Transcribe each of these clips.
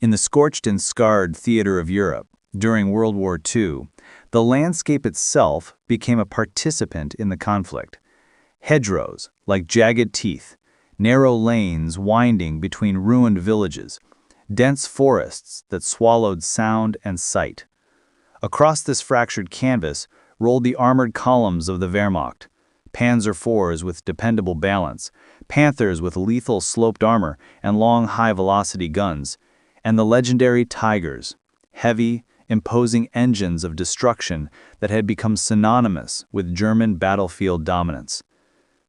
In the scorched and scarred theater of Europe during World War II, the landscape itself became a participant in the conflict. Hedgerows, like jagged teeth, narrow lanes winding between ruined villages, dense forests that swallowed sound and sight. Across this fractured canvas rolled the armored columns of the Wehrmacht, Panzer IVs with dependable balance, Panthers with lethal sloped armor and long high-velocity guns, and the legendary Tigers, heavy, imposing engines of destruction that had become synonymous with German battlefield dominance.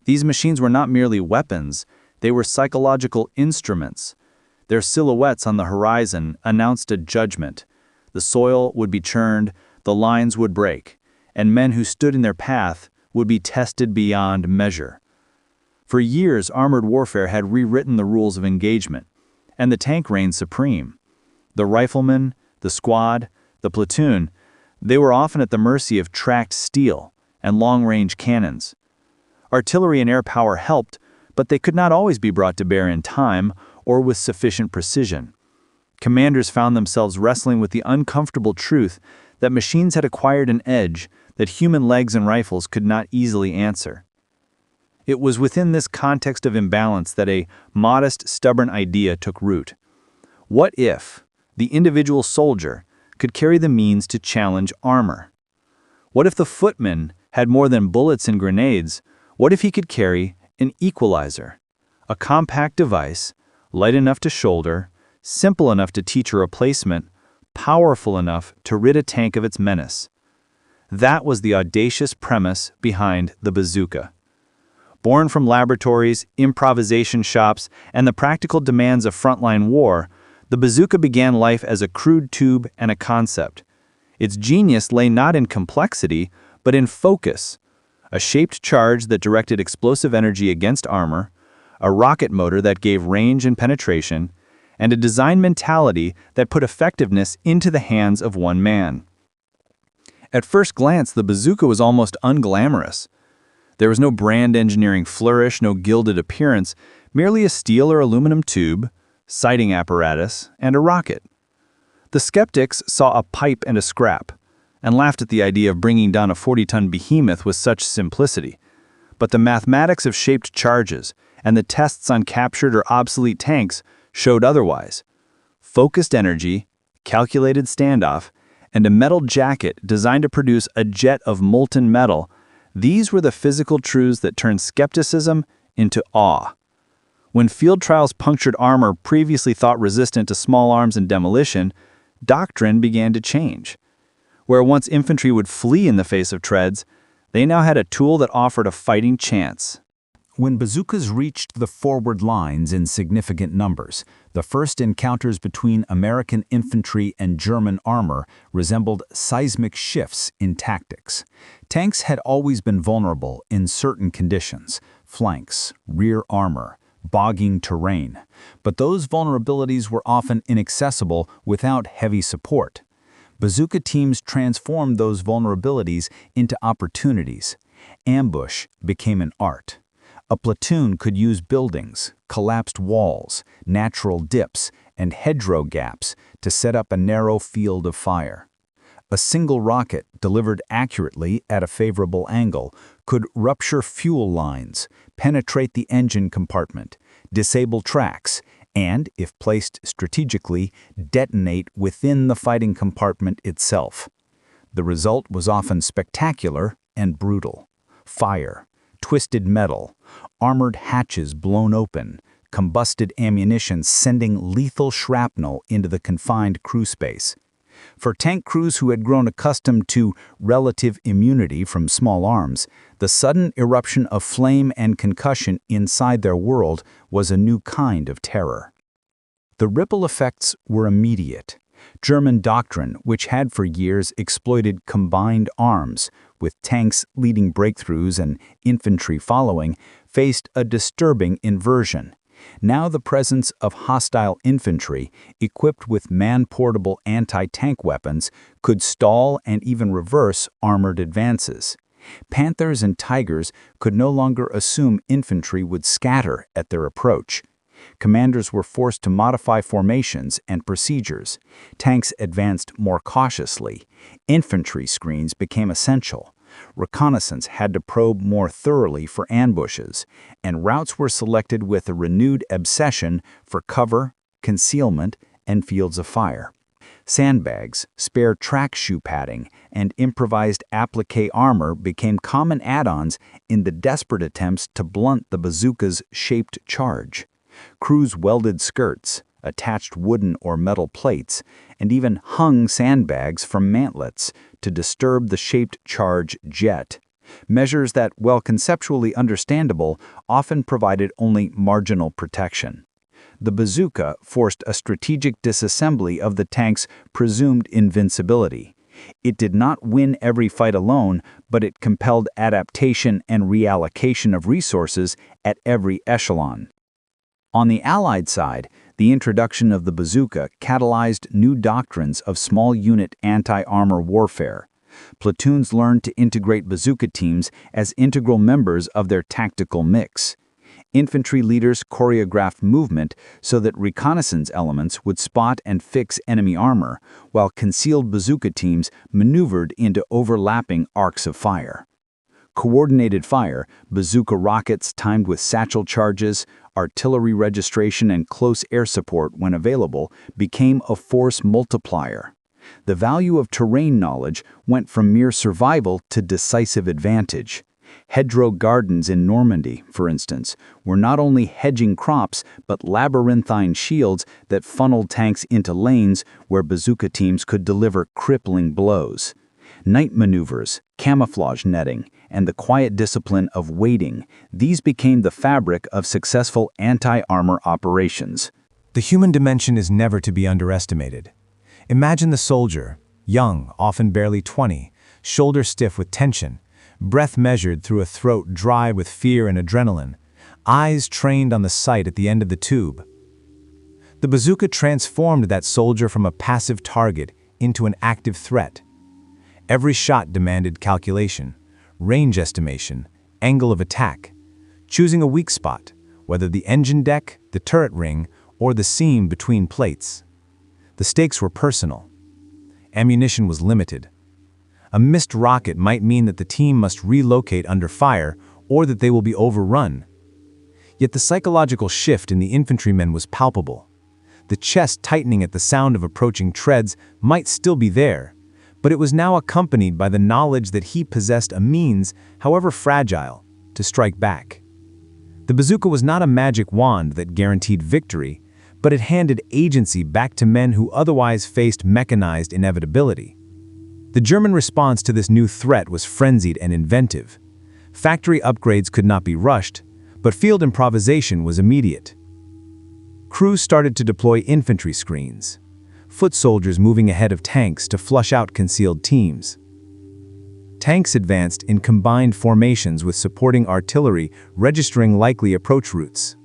These machines were not merely weapons, they were psychological instruments. Their silhouettes on the horizon announced a judgment. The soil would be churned, the lines would break, and men who stood in their path would be tested beyond measure. For years, armored warfare had rewritten the rules of engagement, and the tank reigned supreme. The rifleman, the squad, the platoon, they were often at the mercy of tracked steel and long-range cannons. Artillery and air power helped, but they could not always be brought to bear in time or with sufficient precision. Commanders found themselves wrestling with the uncomfortable truth that machines had acquired an edge that human legs and rifles could not easily answer. It was within this context of imbalance that a modest, stubborn idea took root. What if the individual soldier could carry the means to challenge armor? What if the footman had more than bullets and grenades? What if he could carry an equalizer, a compact device, light enough to shoulder, simple enough to teach a replacement, powerful enough to rid a tank of its menace? That was the audacious premise behind the bazooka. Born from laboratories, improvisation shops, and the practical demands of frontline war, the bazooka began life as a crude tube and a concept. Its genius lay not in complexity, but in focus. A shaped charge that directed explosive energy against armor, a rocket motor that gave range and penetration, and a design mentality that put effectiveness into the hands of one man. At first glance, the bazooka was almost unglamorous. There was no brand engineering flourish, no gilded appearance, merely a steel or aluminum tube, sighting apparatus, and a rocket. The skeptics saw a pipe and a scrap, and laughed at the idea of bringing down a 40-ton behemoth with such simplicity. But the mathematics of shaped charges and the tests on captured or obsolete tanks showed otherwise. Focused energy, calculated standoff, and a metal jacket designed to produce a jet of molten metal, these were the physical truths that turned skepticism into awe. When field trials punctured armor previously thought resistant to small arms and demolition, doctrine began to change. Where once infantry would flee in the face of treads, they now had a tool that offered a fighting chance. When bazookas reached the forward lines in significant numbers, the first encounters between American infantry and German armor resembled seismic shifts in tactics. Tanks had always been vulnerable in certain conditions: flanks, rear armor, bogging terrain. But those vulnerabilities were often inaccessible without heavy support. Bazooka teams transformed those vulnerabilities into opportunities. Ambush became an art. A platoon could use buildings, collapsed walls, natural dips, and hedgerow gaps to set up a narrow field of fire. A single rocket, delivered accurately at a favorable angle, could rupture fuel lines, penetrate the engine compartment, disable tracks, and, if placed strategically, detonate within the fighting compartment itself. The result was often spectacular and brutal. Fire, twisted metal, armored hatches blown open, combusted ammunition sending lethal shrapnel into the confined crew space. For tank crews who had grown accustomed to relative immunity from small arms, the sudden eruption of flame and concussion inside their world was a new kind of terror. The ripple effects were immediate. German doctrine, which had for years exploited combined arms, with tanks leading breakthroughs and infantry following, faced a disturbing inversion. Now the presence of hostile infantry, equipped with man-portable anti-tank weapons, could stall and even reverse armored advances. Panthers and Tigers could no longer assume infantry would scatter at their approach. Commanders were forced to modify formations and procedures. Tanks advanced more cautiously. Infantry screens became essential. Reconnaissance had to probe more thoroughly for ambushes, and routes were selected with a renewed obsession for cover, concealment, and fields of fire. Sandbags, spare track shoe padding, and improvised applique armor became common add-ons in the desperate attempts to blunt the bazooka's shaped charge. Crews welded skirts, attached wooden or metal plates, and even hung sandbags from mantlets to disturb the shaped charge jet. Measures that, while conceptually understandable, often provided only marginal protection. The bazooka forced a strategic disassembly of the tank's presumed invincibility. It did not win every fight alone, but it compelled adaptation and reallocation of resources at every echelon. On the Allied side, the introduction of the bazooka catalyzed new doctrines of small-unit anti-armor warfare. Platoons learned to integrate bazooka teams as integral members of their tactical mix. Infantry leaders choreographed movement so that reconnaissance elements would spot and fix enemy armor, while concealed bazooka teams maneuvered into overlapping arcs of fire. Coordinated fire, bazooka rockets timed with satchel charges, artillery registration, and close air support when available became a force multiplier. The value of terrain knowledge went from mere survival to decisive advantage. Hedgerow gardens in Normandy, for instance, were not only hedging crops but labyrinthine shields that funneled tanks into lanes where bazooka teams could deliver crippling blows. Night maneuvers, camouflage netting, and the quiet discipline of waiting, these became the fabric of successful anti-armor operations. The human dimension is never to be underestimated. Imagine the soldier, young, often barely 20, shoulder stiff with tension, breath measured through a throat dry with fear and adrenaline, eyes trained on the sight at the end of the tube. The bazooka transformed that soldier from a passive target into an active threat. Every shot demanded calculation, range estimation, angle of attack, choosing a weak spot, whether the engine deck, the turret ring, or the seam between plates. The stakes were personal. Ammunition was limited. A missed rocket might mean that the team must relocate under fire or that they will be overrun. Yet the psychological shift in the infantrymen was palpable. The chest tightening at the sound of approaching treads might still be there, but it was now accompanied by the knowledge that he possessed a means, however fragile, to strike back. The bazooka was not a magic wand that guaranteed victory, but it handed agency back to men who otherwise faced mechanized inevitability. The German response to this new threat was frenzied and inventive. Factory upgrades could not be rushed, but field improvisation was immediate. Crews started to deploy infantry screens, foot soldiers moving ahead of tanks to flush out concealed teams. Tanks advanced in combined formations with supporting artillery registering likely approach routes.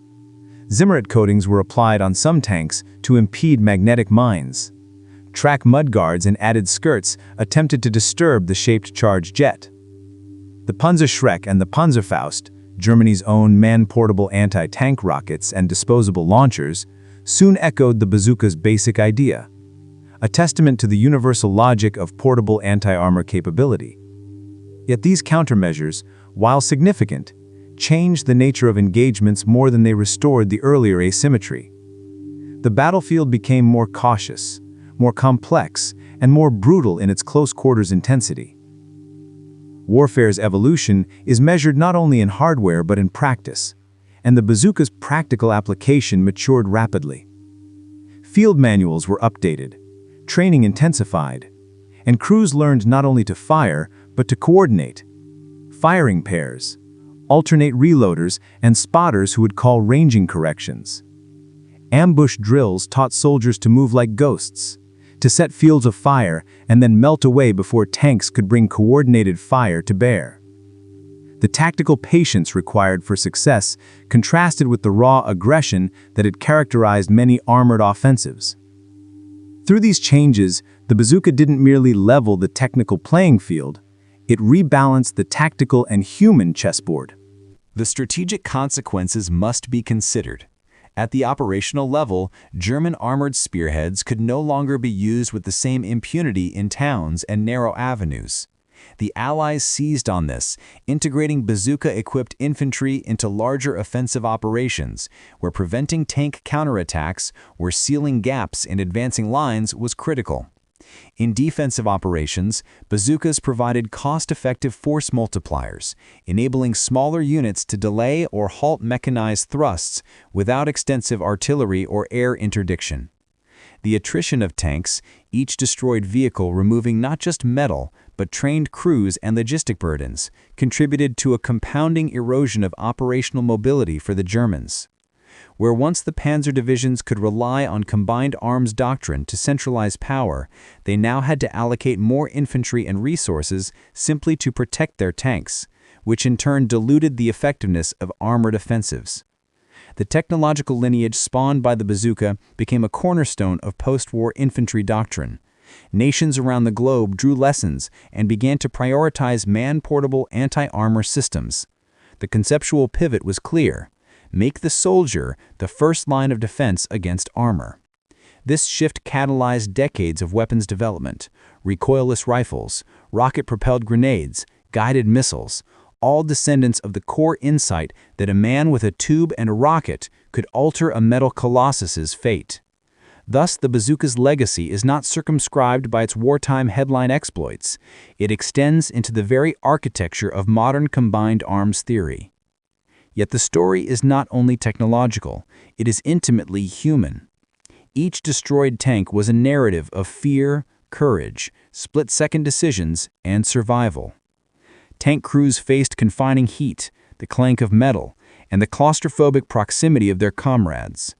Zimmerit coatings were applied on some tanks to impede magnetic mines. Track mudguards and added skirts attempted to disturb the shaped charge jet. The Panzer Schreck and the Panzerfaust, Germany's own man-portable anti-tank rockets and disposable launchers, soon echoed the bazooka's basic idea, a testament to the universal logic of portable anti-armor capability. Yet these countermeasures, while significant, changed the nature of engagements more than they restored the earlier asymmetry. The battlefield became more cautious, more complex, and more brutal in its close-quarters intensity. Warfare's evolution is measured not only in hardware but in practice, and the bazooka's practical application matured rapidly. Field manuals were updated, training intensified, and crews learned not only to fire but to coordinate. Firing pairs, alternate reloaders, and spotters who would call ranging corrections. Ambush drills taught soldiers to move like ghosts, to set fields of fire and then melt away before tanks could bring coordinated fire to bear. The tactical patience required for success contrasted with the raw aggression that had characterized many armored offensives. Through these changes, the bazooka didn't merely level the technical playing field, it rebalanced the tactical and human chessboard. The strategic consequences must be considered. At the operational level, German armored spearheads could no longer be used with the same impunity in towns and narrow avenues. The Allies seized on this, integrating bazooka-equipped infantry into larger offensive operations, where preventing tank counterattacks or sealing gaps in advancing lines was critical. In defensive operations, bazookas provided cost-effective force multipliers, enabling smaller units to delay or halt mechanized thrusts without extensive artillery or air interdiction. The attrition of tanks, each destroyed vehicle removing not just metal, but trained crews and logistic burdens, contributed to a compounding erosion of operational mobility for the Germans. Where once the Panzer divisions could rely on combined arms doctrine to centralize power, they now had to allocate more infantry and resources simply to protect their tanks, which in turn diluted the effectiveness of armored offensives. The technological lineage spawned by the bazooka became a cornerstone of post-war infantry doctrine. Nations around the globe drew lessons and began to prioritize man-portable anti-armor systems. The conceptual pivot was clear: make the soldier the first line of defense against armor. This shift catalyzed decades of weapons development: recoilless rifles, rocket-propelled grenades, guided missiles, all descendants of the core insight that a man with a tube and a rocket could alter a metal colossus's fate. Thus, the bazooka's legacy is not circumscribed by its wartime headline exploits. It extends into the very architecture of modern combined arms theory. Yet the story is not only technological, it is intimately human. Each destroyed tank was a narrative of fear, courage, split-second decisions, and survival. Tank crews faced confining heat, the clank of metal, and the claustrophobic proximity of their comrades.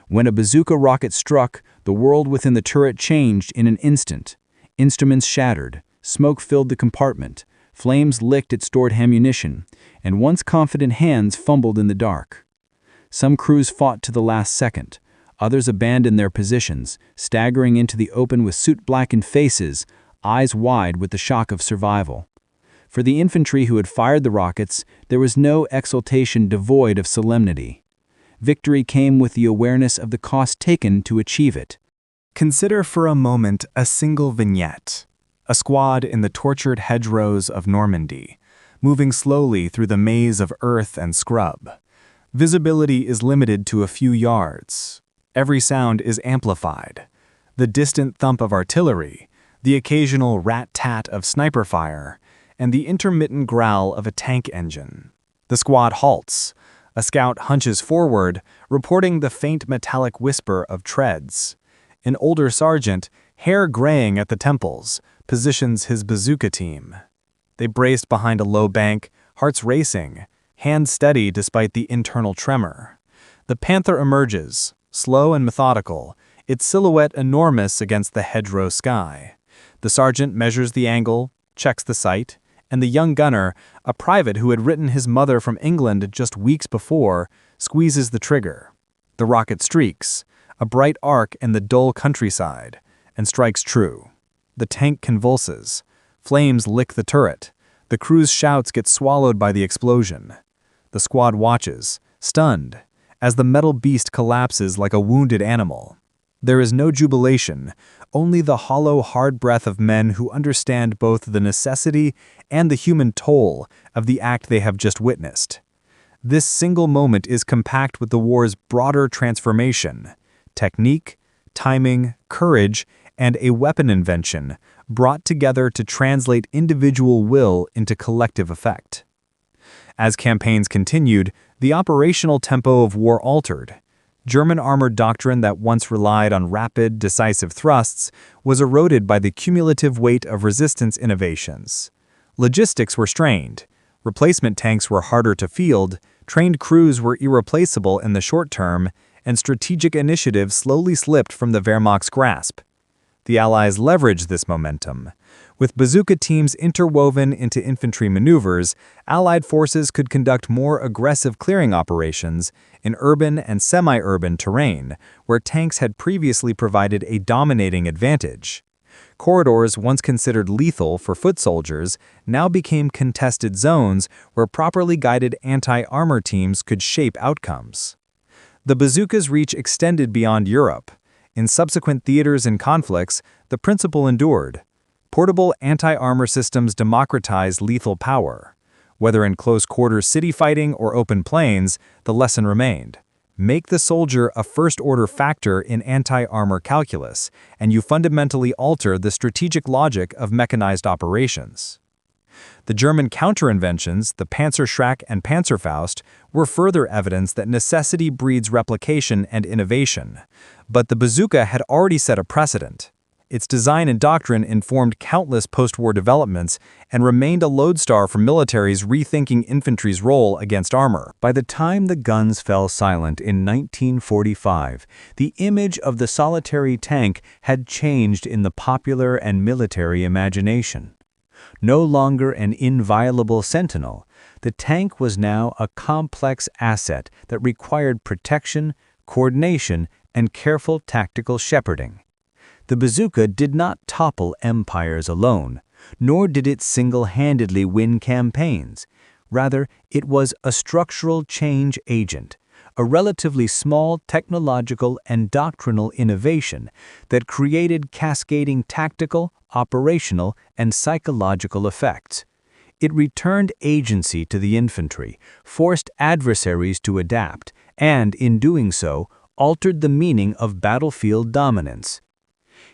When a bazooka rocket struck, the world within the turret changed in an instant. Instruments shattered, smoke filled the compartment, flames licked its stored ammunition, and once confident hands fumbled in the dark. Some crews fought to the last second. Others abandoned their positions, staggering into the open with soot-blackened faces, eyes wide with the shock of survival. For the infantry who had fired the rockets, there was no exultation devoid of solemnity. Victory came with the awareness of the cost taken to achieve it. Consider for a moment a single vignette: a squad in the tortured hedgerows of Normandy, moving slowly through the maze of earth and scrub. Visibility is limited to a few yards. Every sound is amplified: the distant thump of artillery, the occasional rat-tat of sniper fire, and the intermittent growl of a tank engine. The squad halts. A scout hunches forward, reporting the faint metallic whisper of treads. An older sergeant, hair graying at the temples, positions his bazooka team. They braced behind a low bank, hearts racing, hands steady despite the internal tremor. The Panther emerges, slow and methodical, its silhouette enormous against the hedgerow sky. The sergeant measures the angle, checks the sight, and the young gunner, a private who had written his mother from England just weeks before, squeezes the trigger. The rocket streaks, a bright arc in the dull countryside, and strikes true. The tank convulses. Flames lick the turret. The crew's shouts get swallowed by the explosion. The squad watches, stunned, as the metal beast collapses like a wounded animal. There is no jubilation, only the hollow, hard breath of men who understand both the necessity and the human toll of the act they have just witnessed. This single moment is compact with the war's broader transformation: technique, timing, courage, and a weapon invention brought together to translate individual will into collective effect. As campaigns continued, the operational tempo of war altered. German armored doctrine that once relied on rapid, decisive thrusts was eroded by the cumulative weight of resistance innovations. Logistics were strained. Replacement tanks were harder to field, trained crews were irreplaceable in the short term, and strategic initiatives slowly slipped from the Wehrmacht's grasp. The Allies leveraged this momentum. With bazooka teams interwoven into infantry maneuvers, Allied forces could conduct more aggressive clearing operations in urban and semi-urban terrain, where tanks had previously provided a dominating advantage. Corridors once considered lethal for foot soldiers now became contested zones where properly guided anti-armor teams could shape outcomes. The bazooka's reach extended beyond Europe. In subsequent theaters and conflicts, the principle endured. Portable anti-armor systems democratized lethal power. Whether in close-quarters city fighting or open plains, the lesson remained. Make the soldier a first-order factor in anti-armor calculus, and you fundamentally alter the strategic logic of mechanized operations. The German counterinventions, the Panzerschreck and Panzerfaust, were further evidence that necessity breeds replication and innovation. But the bazooka had already set a precedent. Its design and doctrine informed countless post-war developments and remained a lodestar for militaries rethinking infantry's role against armor. By the time the guns fell silent in 1945, the image of the solitary tank had changed in the popular and military imagination. No longer an inviolable sentinel, the tank was now a complex asset that required protection, coordination, and careful tactical shepherding. The bazooka did not topple empires alone, nor did it single-handedly win campaigns. Rather, it was a structural change agent, a relatively small technological and doctrinal innovation that created cascading tactical, operational, and psychological effects. It returned agency to the infantry, forced adversaries to adapt, and, in doing so, altered the meaning of battlefield dominance.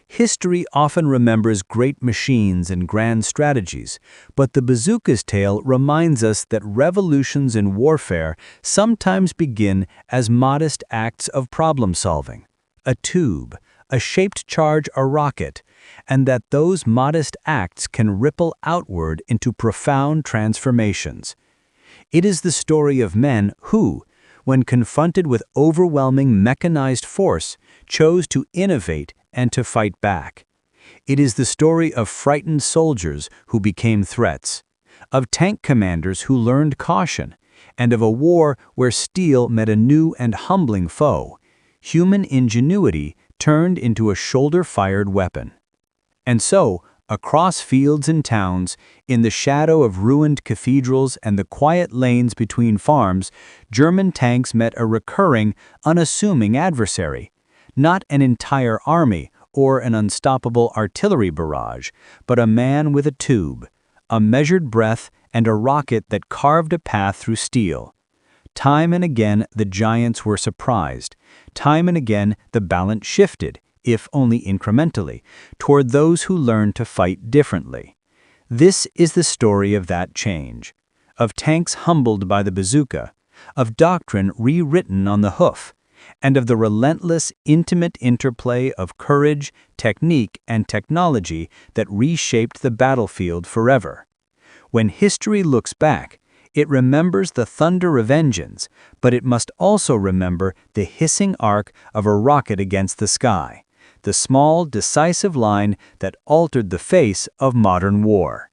History often remembers great machines and grand strategies, but the bazooka's tale reminds us that revolutions in warfare sometimes begin as modest acts of problem-solving, a tube, a shaped charge, a rocket, and that those modest acts can ripple outward into profound transformations. It is the story of men who, when confronted with overwhelming mechanized force, chose to innovate and to fight back. It is the story of frightened soldiers who became threats, of tank commanders who learned caution, and of a war where steel met a new and humbling foe. Human ingenuity turned into a shoulder-fired weapon. And so, across fields and towns, in the shadow of ruined cathedrals and the quiet lanes between farms, German tanks met a recurring, unassuming adversary. Not an entire army or an unstoppable artillery barrage, but a man with a tube, a measured breath, and a rocket that carved a path through steel. Time and again, the giants were surprised. Time and again, the balance shifted, if only incrementally, toward those who learned to fight differently. This is the story of that change, of tanks humbled by the bazooka, of doctrine rewritten on the hoof, and of the relentless, intimate interplay of courage, technique, and technology that reshaped the battlefield forever. When history looks back, it remembers the thunder of engines, but it must also remember the hissing arc of a rocket against the sky, the small, decisive line that altered the face of modern war.